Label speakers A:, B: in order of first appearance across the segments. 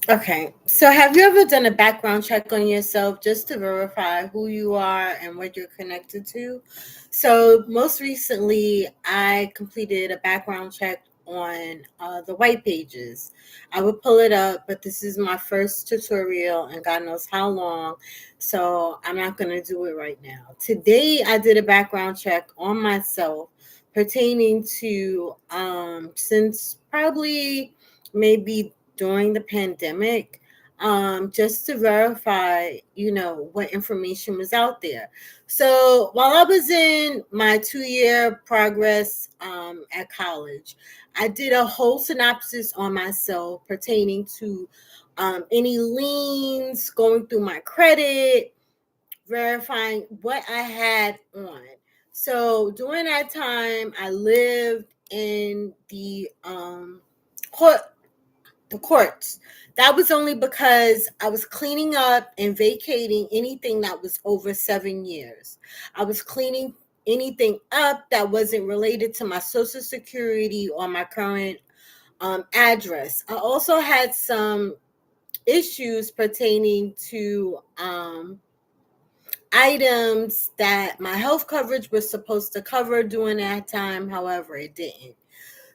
A: Okay, so have you ever done a background check on yourself just to verify who you are and what you're connected to? So, most recently, I completed a background check on the white pages. I would pull it up, but this is my first tutorial and God knows how long, so I'm not going to do it right now. Today, I did a background check on myself pertaining to since probably maybe during the pandemic, just to verify, what information was out there. So while I was in my 2 year progress at college, I did a whole synopsis on myself pertaining to any liens, going through my credit, verifying what I had on. So during that time, I lived in court the courts. That was only because I was cleaning up and vacating anything that was over 7 years. I was cleaning anything up that wasn't related to my social security or my current address. I also had some issues pertaining to items that my health coverage was supposed to cover during that time. However, it didn't.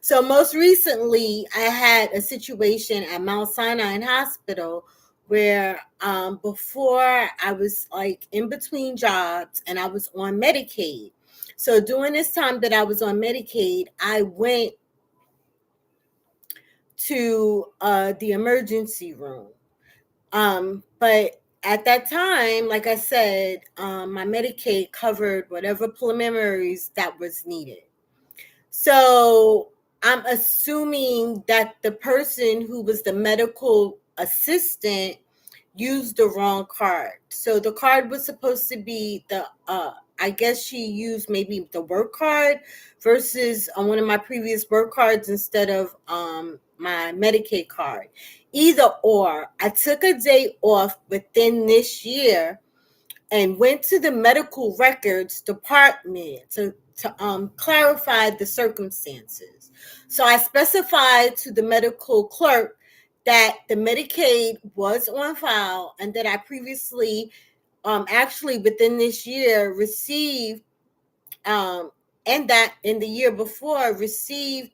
A: So most recently, I had a situation at Mount Sinai Hospital where before I was like in between jobs and I was on Medicaid. So during this time that I was on Medicaid, I went to the emergency room. But at that time, like I said, my Medicaid covered whatever preliminaries that was needed. So I'm assuming that the person who was the medical assistant used the wrong card. So the card was supposed to be I guess she used maybe the work card versus on one of my previous work cards instead of my Medicaid card. Either or, I took a day off within this year and went to the medical records department to clarify the circumstances. So I specified to the medical clerk that the Medicaid was on file and that I previously, actually within this year, received, and that in the year before, received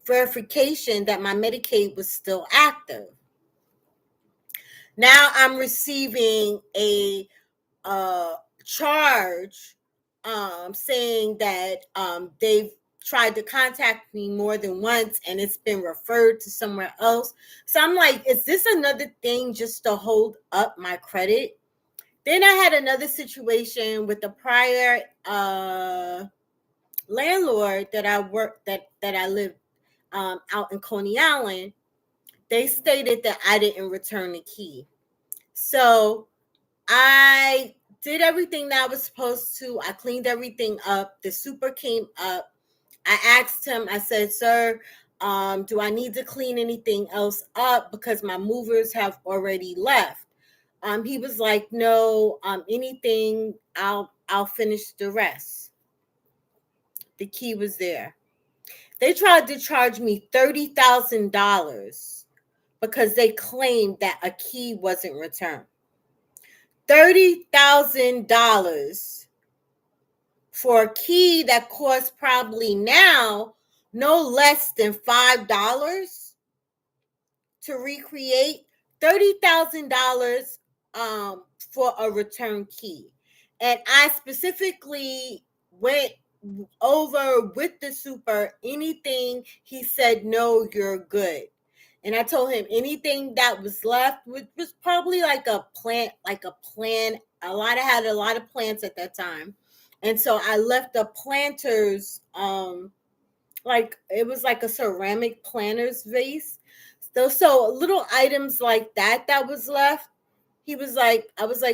A: verification that my Medicaid was still active. Now I'm receiving a charge saying that they've tried to contact me more than once and it's been referred to somewhere else. So I'm like, is this another thing just to hold up my credit? Then I had another situation with the prior landlord that I worked that I lived out in Coney Island. They stated that I didn't return the key. So I did everything that I was supposed to. I cleaned everything up. The super came up. I asked him, I said, sir, do I need to clean anything else up because my movers have already left? He was like, no, anything, I'll finish the rest. The key was there. They tried to charge me $30,000 because they claimed that a key wasn't returned. $30,000 for a key that costs probably now no less than $5 to recreate. $30,000 for a return key. And I specifically went over with the super anything. He said, no, you're good. And I told him anything that was left, which was probably like a plant. Had a lot of plants at that time. And so I left the planters, like it was like a ceramic planter's vase. So little items like that was left. I was like,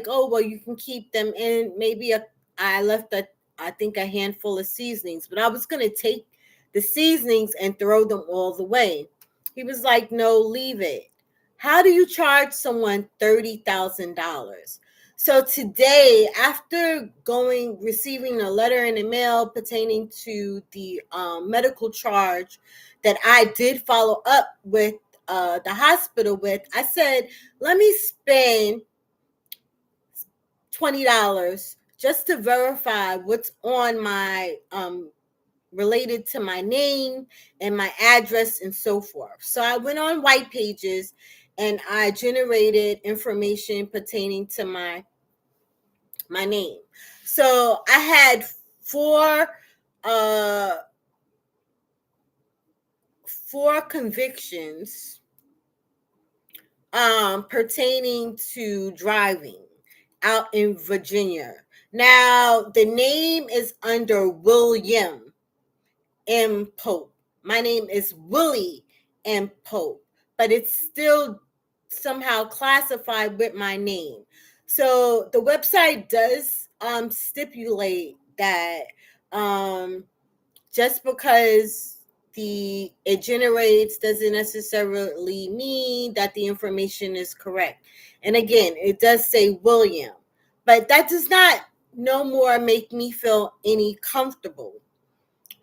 A: oh, well, you can keep them in. I left I think a handful of seasonings, but I was going to take the seasonings and throw them all the way. He was like, no, leave it. How do you charge someone $30,000? So today, after receiving a letter in the mail pertaining to the medical charge that I did follow up with the hospital with, I said, let me spend $20 just to verify what's on my related to my name and my address and so forth. So I went on White Pages and I generated information pertaining to my name. So I had four uh four convictions pertaining to driving out in Virginia. Now the name is under William M. Pope. My name is Willie M. Pope, but it's still somehow classified with my name. So the website does stipulate that um, just because it generates doesn't necessarily mean that the information is correct. And again, it does say William, but that does not no more make me feel any comfortable.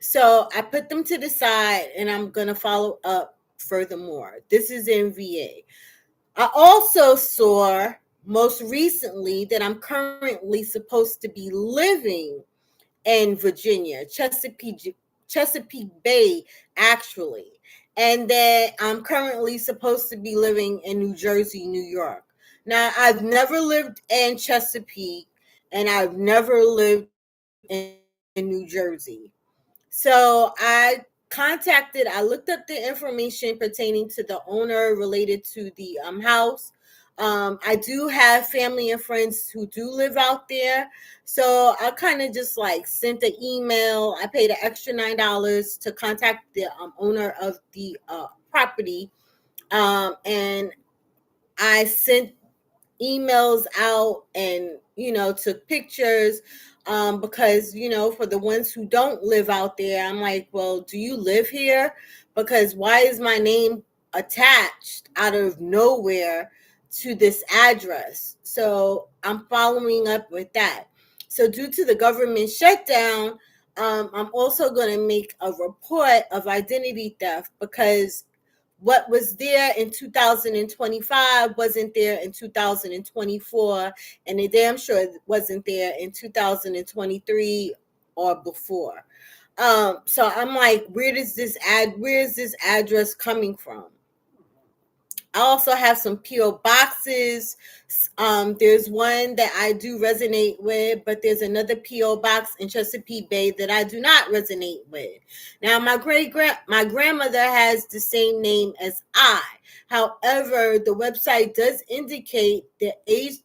A: So I put them to the side and I'm going to follow up furthermore. This is in VA. I also saw most recently that I'm currently supposed to be living in Virginia, Chesapeake Bay, actually. And that I'm currently supposed to be living in New Jersey, New York. Now, I've never lived in Chesapeake and I've never lived in New Jersey. So I looked up the information pertaining to the owner related to the house. I do have family and friends who do live out there. So I kind of just like sent an email. I paid an extra $9 to contact the owner of the property. And I sent emails out and took pictures because for the ones who don't live out there, I'm like, well, do you live here? Because why is my name attached out of nowhere to this address? So I'm following up with that. So due to the government shutdown, I'm also going to make a report of identity theft because what was there in 2025 wasn't there in 2024, and it damn sure wasn't there in 2023 or before. So I'm like, where is this address coming from? I also have some PO boxes. There's one that I do resonate with, but there's another PO box in Chesapeake Bay that I do not resonate with. Now, my grandmother has the same name as I. However, the website does indicate the age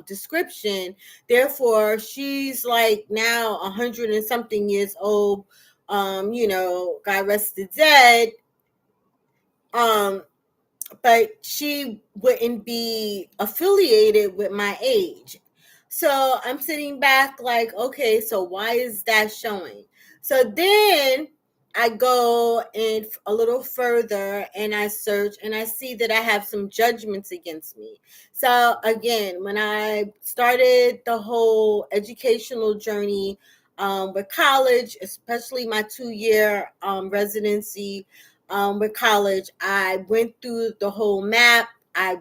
A: description. Therefore, she's like now 100 and something years old. God rest the dead. But she wouldn't be affiliated with my age. So I'm sitting back like, okay, so why is that showing? So then I go in a little further and I search and I see that I have some judgments against me. So again, when I started the whole educational journey with college, especially my 2-year residency, with college, I went through the whole map. I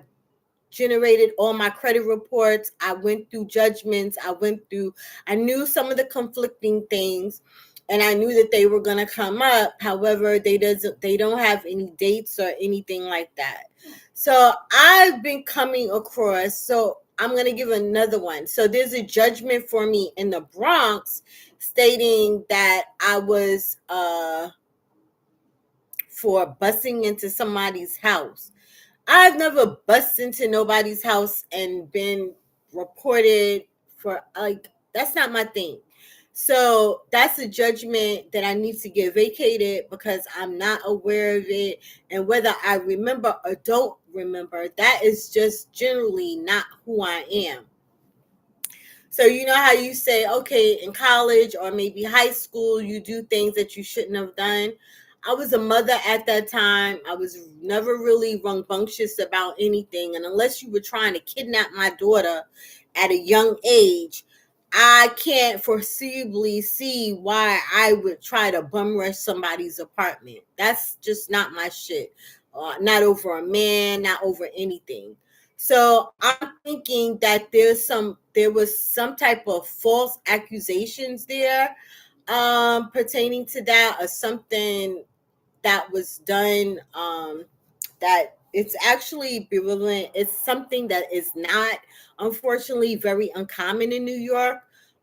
A: generated all my credit reports. I went through judgments. I knew some of the conflicting things and I knew that they were going to come up. However, they don't have any dates or anything like that. So I've been coming across, so I'm going to give another one. So there's a judgment for me in the Bronx stating that I was, for busing into somebody's house. I've never bust into nobody's house and been reported for, like, that's not my thing. So that's a judgment that I need to get vacated because I'm not aware of it. And whether I remember or don't remember, that is just generally not who I am. So you know how you say, okay, in college or maybe high school, you do things that you shouldn't have done. I was a mother at that time. I was never really rambunctious about anything. And unless you were trying to kidnap my daughter at a young age, I can't foreseeably see why I would try to bum rush somebody's apartment. That's just not my shit. not over a man, not over anything. So I'm thinking that there was some type of false accusations there pertaining to that, or something that was done, that it's actually brilliant. It's something that is not, unfortunately, very uncommon in New York.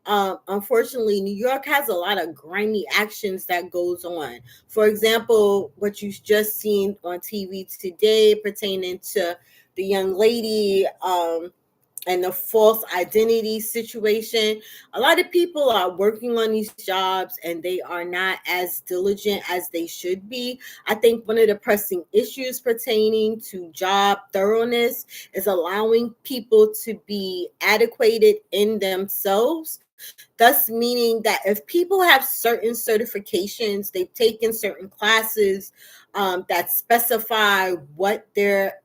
A: Unfortunately, New York has a lot of grimy actions that goes on. For example, what you've just seen on TV today pertaining to the young lady, and the false identity situation. A lot of people are working on these jobs and they are not as diligent as they should be. I think one of the pressing issues pertaining to job thoroughness is allowing people to be adequated in themselves. Thus, meaning that if people have certain certifications, they've taken certain classes that specify what their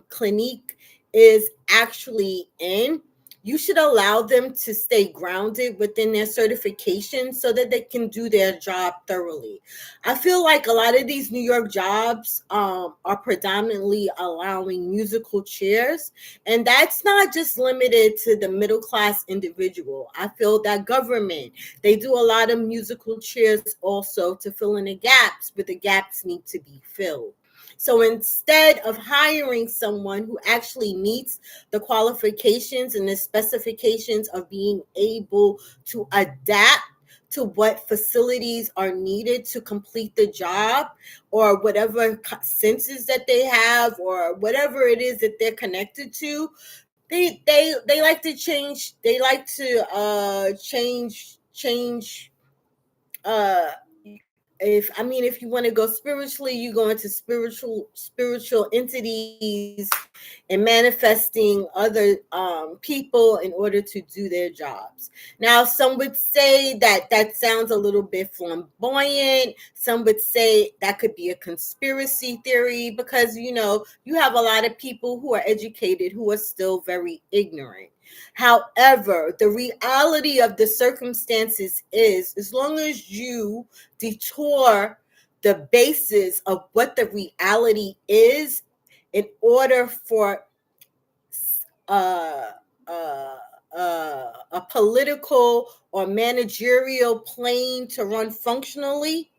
A: clinique is actually in, you should allow them to stay grounded within their certification so that they can do their job thoroughly. I feel like a lot of these New York jobs are predominantly allowing musical chairs, and that's not just limited to the middle class individual. I feel that government, they do a lot of musical chairs also to fill in the gaps, but the gaps need to be filled. So instead of hiring someone who actually meets the qualifications and the specifications of being able to adapt to what facilities are needed to complete the job, or whatever senses that they have, or whatever it is that they're connected to, they like to change. They like to change. uh if you want to go spiritually, you go into spiritual entities and manifesting other people in order to do their jobs. Now, some would say that that sounds a little bit flamboyant. Some would say that could be a conspiracy theory, because you have a lot of people who are educated who are still very ignorant. However, the reality of the circumstances is, as long as you detour the basis of what the reality is, in order for uh, uh, a political or managerial plane to run functionally,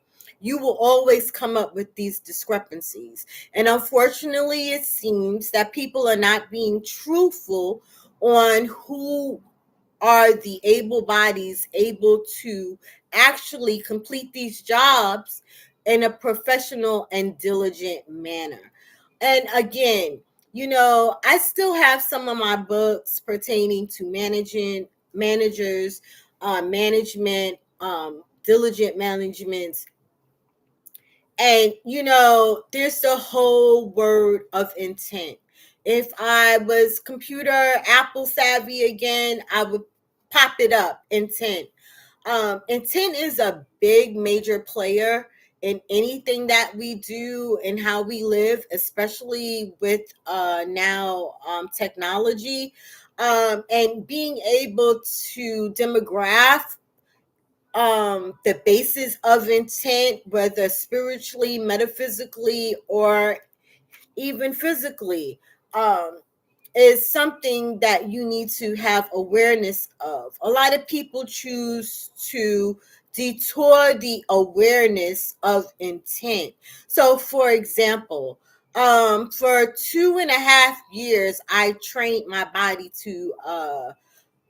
A: you will always come up with these discrepancies. And unfortunately, it seems that people are not being truthful on who are the able bodies able to actually complete these jobs in a professional and diligent manner. And again, I still have some of my books pertaining to managers, management, diligent management. And there's the whole word of intent. If I was computer Apple savvy again, I would pop it up, intent. Intent is a big major player in anything that we do and how we live, especially with now technology, and being able to demograph the basis of intent, whether spiritually, metaphysically, or even physically, is something that you need to have awareness of. A lot of people choose to detour the awareness of intent. So, for example, for 2.5 years, I trained my body to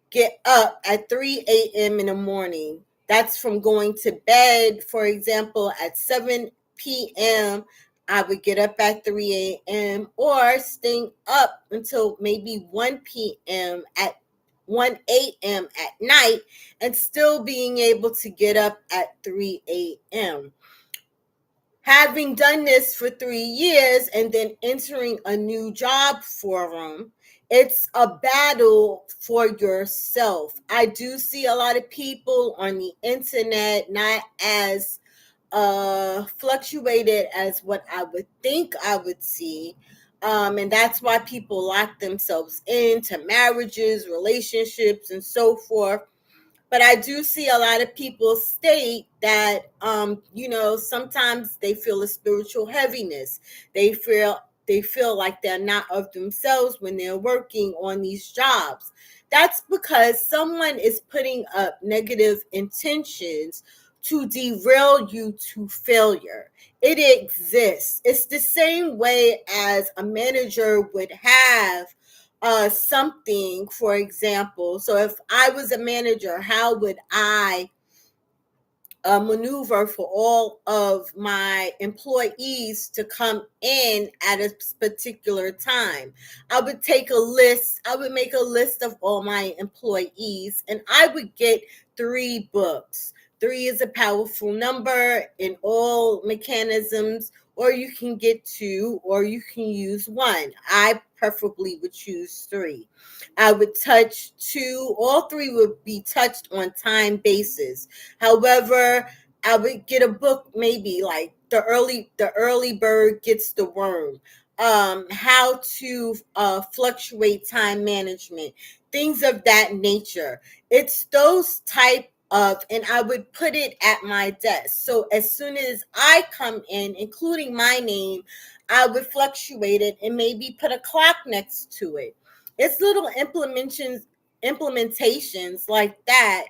A: get up at 3 a.m. in the morning. That's from going to bed, for example, at 7 p.m. I would get up at 3 a.m. or staying up until maybe 1 p.m. at 1 a.m. at night, and still being able to get up at 3 a.m. Having done this for 3 years and then entering a new job forum, it's a battle for yourself. I do see a lot of people on the internet not as fluctuated as what I would think I would see. And that's why people lock themselves into marriages, relationships, and so forth, But I do see a lot of people state that, sometimes they feel a spiritual heaviness. They feel like they're not of themselves when they're working on these jobs. That's because someone is putting up negative intentions to derail you to failure. It exists. It's the same way as a manager would have something, for example. So if I was a manager, how would I maneuver for all of my employees to come in at a particular time? I would take a list, I would make a list of all my employees, and I would get 3 books. 3 is a powerful number in all mechanisms, or you can get 2, or you can use 1. I preferably would choose 3. I would touch 2, all 3 would be touched on time basis. However, I would get a book, maybe like the early bird gets the worm. How to fluctuate time management, things of that nature. It's those type of, and I would put it at my desk. So as soon as I come in, including my name, I would fluctuate it and maybe put a clock next to it. It's little implementations like that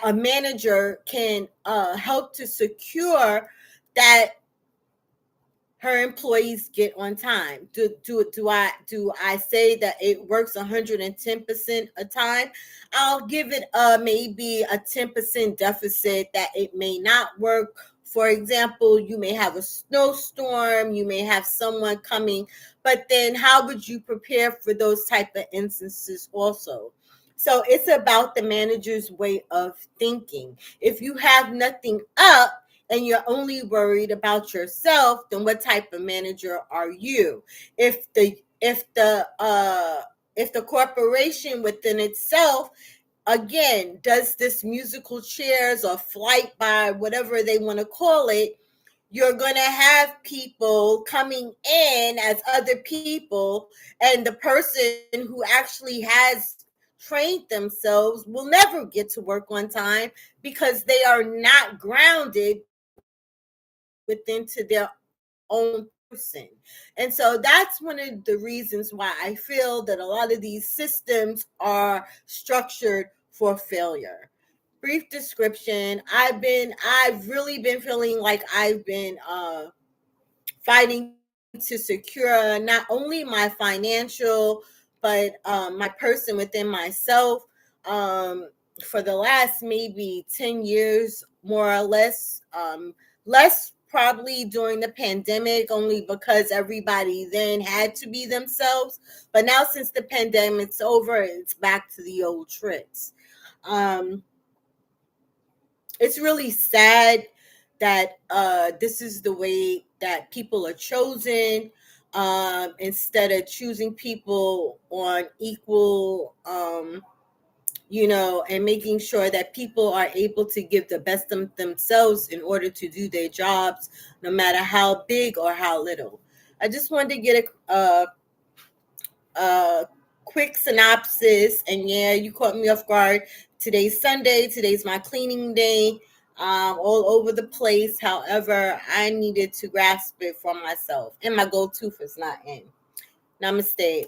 A: a manager can help to secure that her employees get on time. Do I say that it works 110% of time? I'll give it maybe a 10% deficit that it may not work. For example, you may have a snowstorm, you may have someone coming, but then how would you prepare for those type of instances also? So it's about the manager's way of thinking. If you have nothing up and you're only worried about yourself, then what type of manager are you? If the corporation within itself, again, does this musical chairs or flight by whatever they want to call it, you're going to have people coming in as other people, and the person who actually has trained themselves will never get to work on time because they are not grounded within to their own person. And so that's one of the reasons why I feel that a lot of these systems are structured for failure. Brief description. I've really been feeling like I've been fighting to secure not only my financial, but my person within myself, um, for the last maybe 10 years, more or less. Less probably during the pandemic, only because everybody then had to be themselves. But now, since the pandemic's over, it's back to the old tricks. Um, it's really sad that this is the way that people are chosen, instead of choosing people on equal, and making sure that people are able to give the best of themselves in order to do their jobs, no matter how big or how little. I just wanted to get a quick synopsis. And yeah, you caught me off guard. Today's Sunday. Today's my cleaning day. All over the place. However, I needed to grasp it for myself. And my gold tooth is not in. Namaste.